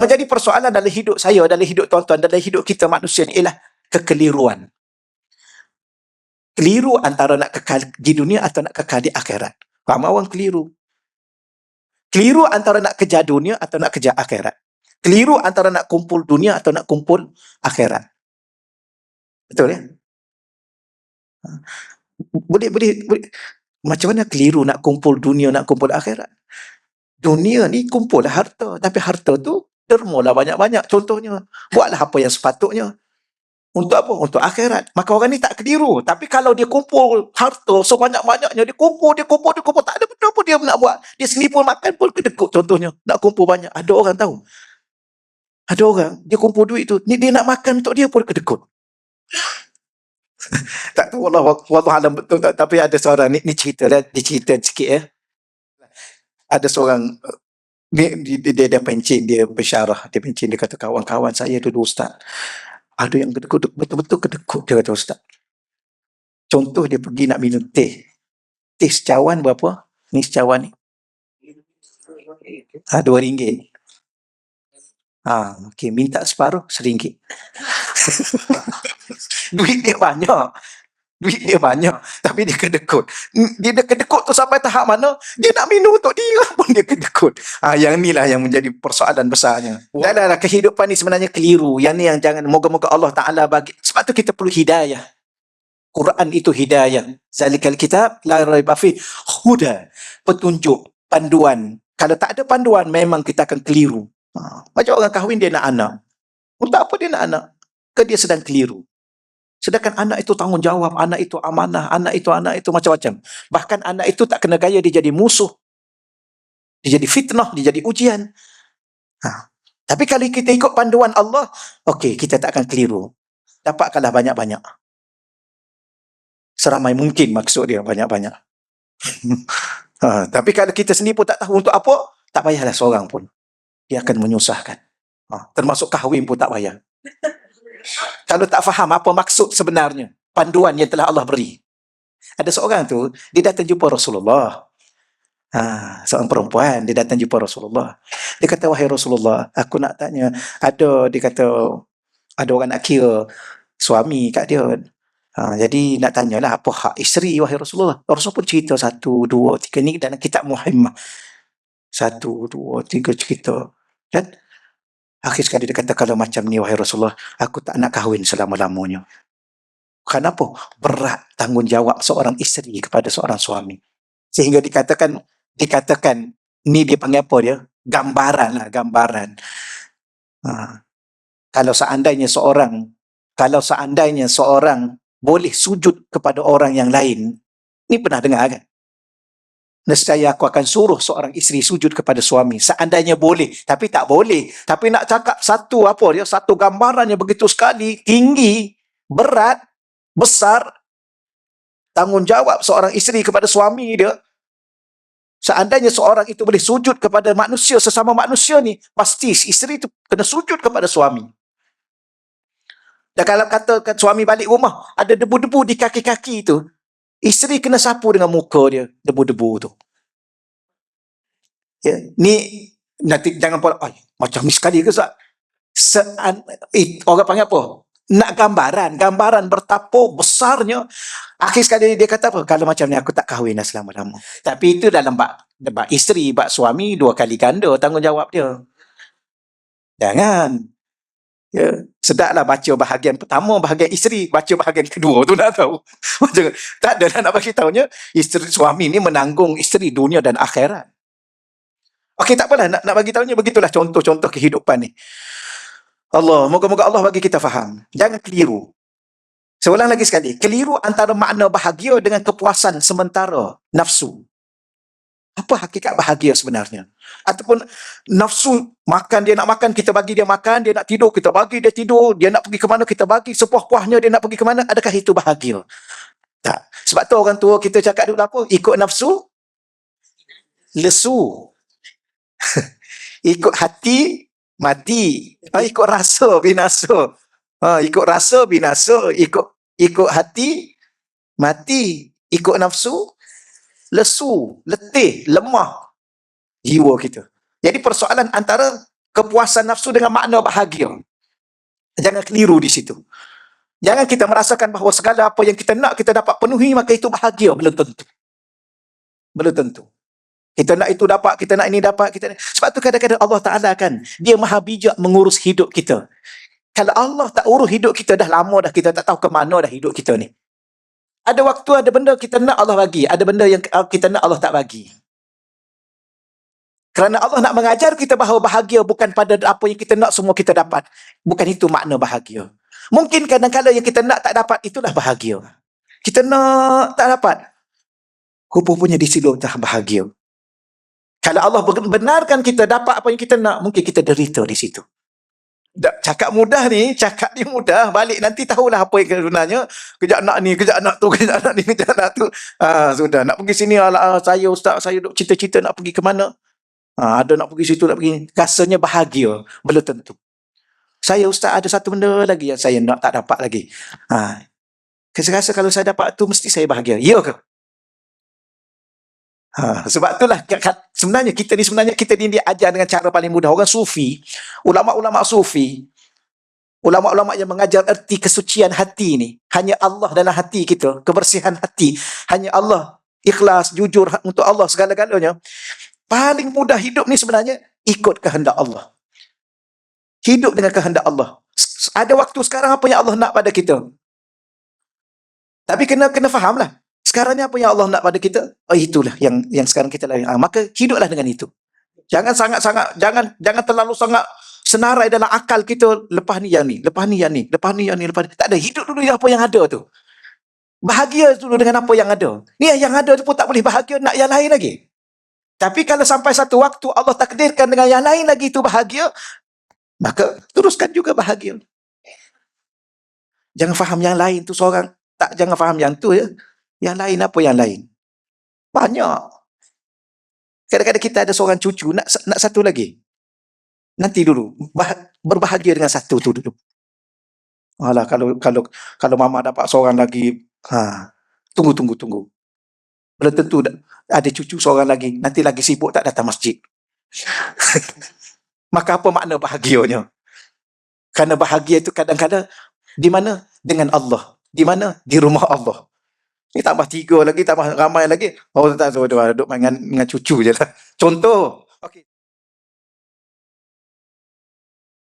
Menjadi persoalan dalam hidup saya, dalam hidup tuan-tuan, dalam hidup kita manusia ni ialah kekeliruan. Keliru antara nak kekal di dunia atau nak kekal di akhirat. Ramai orang keliru. Keliru antara nak kejar dunia atau nak kejar akhirat. Keliru antara nak kumpul dunia atau nak kumpul akhirat. Betul ya? Boleh. Macam mana keliru nak kumpul dunia, nak kumpul akhirat? Dunia ni kumpul lah harta. Tapi harta tu dermalah banyak-banyak. Contohnya, buatlah apa yang sepatutnya. Untuk apa? Untuk akhirat. Maka orang ni tak keliru. Tapi kalau dia kumpul harta sebanyak-banyaknya, dia kumpul. Tak ada benda pun dia nak buat. Dia sendiri pun makan pun kedekut contohnya. Nak kumpul banyak. Ada orang tahu. Ada orang, dia kumpul duit tu. Ni dia nak makan untuk dia pun kedekut. Tak tahu Wallahualam betul tak. Tapi ada seorang, ni cerita dah. Dia cerita sikit ya. Ada seorang, dia pencin, dia bersyarah. Dia pencin, dia kata kawan-kawan saya dulu ustaz. Ada yang kedekut, betul-betul kedekut, dia kata ustaz. Contoh dia pergi nak minum teh. Teh secawan berapa? Ni secawan ni. RM2. Okey, minta separuh RM1. Duit dia banyak. Tapi dia kedekut. Dia kedekut tu sampai tahap mana, dia nak minum untuk dia pun dia kedekut. Yang inilah yang menjadi persoalan besarnya. Dan kehidupan ni sebenarnya keliru. Yang ni yang jangan, moga-moga Allah Ta'ala bagi. Sebab tu kita perlu hidayah. Quran itu hidayah. Zalikal kitab la raiba fi huda. Petunjuk, panduan. Kalau tak ada panduan, memang kita akan keliru. Macam orang kahwin, dia nak anak. Untuk apa dia nak anak? Ke dia sedang keliru. Sedangkan anak itu tanggungjawab, anak itu amanah, anak itu macam-macam. Bahkan anak itu tak kena gaya, dia jadi musuh. Dia jadi fitnah, dia jadi ujian. Tapi kalau kita ikut panduan Allah, okey, kita tak akan keliru. Dapatkanlah banyak-banyak. Seramai mungkin maksud dia, banyak-banyak. Tapi kalau kita sendiri pun tak tahu untuk apa, tak payahlah seorang pun. Dia akan menyusahkan. Termasuk kahwin pun tak payah. Kalau tak faham apa maksud sebenarnya, panduan yang telah Allah beri. Ada seorang tu, dia datang jumpa Rasulullah. Seorang perempuan, dia datang jumpa Rasulullah. Dia kata, wahai Rasulullah, aku nak tanya, dia kata, ada orang nak kira suami kat dia. Jadi nak tanyalah apa hak isteri, wahai Rasulullah. Rasul pun cerita 1, 2, 3 ni dalam kitab Muhammad. 1, 2, 3 cerita. Dan akhir sekali dia kata, kalau macam ni wahai Rasulullah, aku tak nak kahwin selama-lamanya. Kenapa? Berat tanggungjawab seorang isteri kepada seorang suami. Sehingga dikatakan ni dia panggil apa dia? Gambaran. Kalau seandainya seorang boleh sujud kepada orang yang lain, ni pernah dengar kan? Nescaya aku akan suruh seorang isteri sujud kepada suami. Seandainya boleh. Tapi tak boleh. Tapi nak cakap satu gambaran yang begitu sekali, tinggi, berat, besar, tanggungjawab seorang isteri kepada suami dia. Seandainya seorang itu boleh sujud kepada manusia, sesama manusia ni, pasti isteri itu kena sujud kepada suami. Dan kalau katakan suami balik rumah, ada debu-debu di kaki-kaki itu, isteri kena sapu dengan muka dia, debu-debu tu. Ya, ni nanti jangan pula, macam ni sekali ke Ustaz? Orang panggil apa? Nak gambaran betapa besarnya. Akhir sekali dia kata apa? Kalau macam ni aku tak kahwin dah selama-lama. Tapi itu dalam bab isteri, bab suami, 2 kali ganda tanggungjawab dia. Jangan. Ya, sedaplah baca bahagian pertama, bahagian isteri, baca bahagian kedua tu nak tahu. Tak ada nak bagi tahunya isteri suami ni menanggung isteri dunia dan akhirat. Okey, tak apalah nak bagi tahunya, begitulah contoh-contoh kehidupan ni. Moga-moga Allah bagi kita faham. Jangan keliru. Saya ulang lagi sekali, keliru antara makna bahagia dengan kepuasan sementara nafsu. Apa hakikat bahagia sebenarnya? Ataupun nafsu makan, dia nak makan, kita bagi dia makan, dia nak tidur, kita bagi dia tidur, dia nak pergi ke mana, kita bagi sepuas-puasnya, dia nak pergi ke mana, adakah itu bahagia? Tak. Sebab tu orang tua kita cakap dulu apa? Ikut nafsu, lesu. Ikut hati, mati. Ikut rasa, binasa. Ikut rasa, binasa. Ikut hati, mati. Ikut nafsu, lesu, letih, lemah jiwa kita. Jadi persoalan antara kepuasan nafsu dengan makna bahagia. Jangan keliru di situ. Jangan kita merasakan bahawa segala apa yang kita nak kita dapat penuhi, maka itu bahagia. Belum tentu. Belum tentu. Kita nak itu dapat, kita nak ini dapat. Sebab tu kadang-kadang Allah Ta'ala kan, dia maha bijak mengurus hidup kita. Kalau Allah tak urus hidup kita, dah lama dah kita tak tahu ke mana dah hidup kita ni. Ada waktu, ada benda kita nak Allah bagi. Ada benda yang kita nak Allah tak bagi. Kerana Allah nak mengajar kita bahawa bahagia bukan pada apa yang kita nak semua kita dapat. Bukan itu makna bahagia. Mungkin kadang-kadang yang kita nak tak dapat, itulah bahagia. Kita nak tak dapat, rupa-rupanya di situ dah bahagia. Kalau Allah benarkan kita dapat apa yang kita nak, mungkin kita derita di situ. Cakap mudah ni, cakap ni mudah, balik nanti tahulah apa yang sebenarnya. Kejap nak ni, kejap nak tu, kejap nak ni, kejap nak tu. Sudah, nak pergi sini, saya ustaz, saya duk cita-cita nak pergi ke mana. Ada nak pergi situ, nak pergi. Rasanya bahagia, belum tentu. Saya ustaz ada satu benda lagi yang saya nak tak dapat lagi. Saya rasa kalau saya dapat tu mesti saya bahagia. Ya ke? Sebab itulah sebenarnya kita ni diajar dengan cara paling mudah. Orang sufi, ulama-ulama sufi, ulama-ulama yang mengajar erti kesucian hati ni, hanya Allah dalam hati kita, kebersihan hati, hanya Allah, ikhlas, jujur untuk Allah segala-galanya. Paling mudah hidup ni sebenarnya ikut kehendak Allah. Hidup dengan kehendak Allah. Ada waktu sekarang apa yang Allah nak pada kita. Tapi kena fahamlah. Sekarang ni apa yang Allah nak pada kita? Itulah yang sekarang kita lakukan. Maka hiduplah dengan itu. Jangan jangan terlalu sangat senarai dalam akal kita, lepas ni yang ni, lepas ni yang ni, lepas ni yang ni, lepas ni. Tak ada, hidup dulu apa yang ada tu. Bahagia dulu dengan apa yang ada. Ni yang ada tu pun tak boleh bahagia, nak yang lain lagi. Tapi kalau sampai satu waktu Allah takdirkan dengan yang lain lagi itu bahagia, maka teruskan juga bahagia. Jangan faham yang lain tu seorang, jangan faham yang tu ya. Yang lain apa yang lain? Banyak. Kadang-kadang kita ada seorang cucu, nak satu lagi. Nanti dulu, berbahagia dengan satu tu dulu. Alah, kalau mama dapat seorang lagi, tunggu. Belum tentu ada cucu seorang lagi, nanti lagi sibuk tak datang masjid. Maka apa makna bahagianya? Kerana bahagia itu kadang-kadang di mana? Dengan Allah. Di mana? Di rumah Allah. Ni tambah 3 lagi, tambah ramai lagi. Tak tahu, duduk main dengan cucu je lah. Contoh. Okay.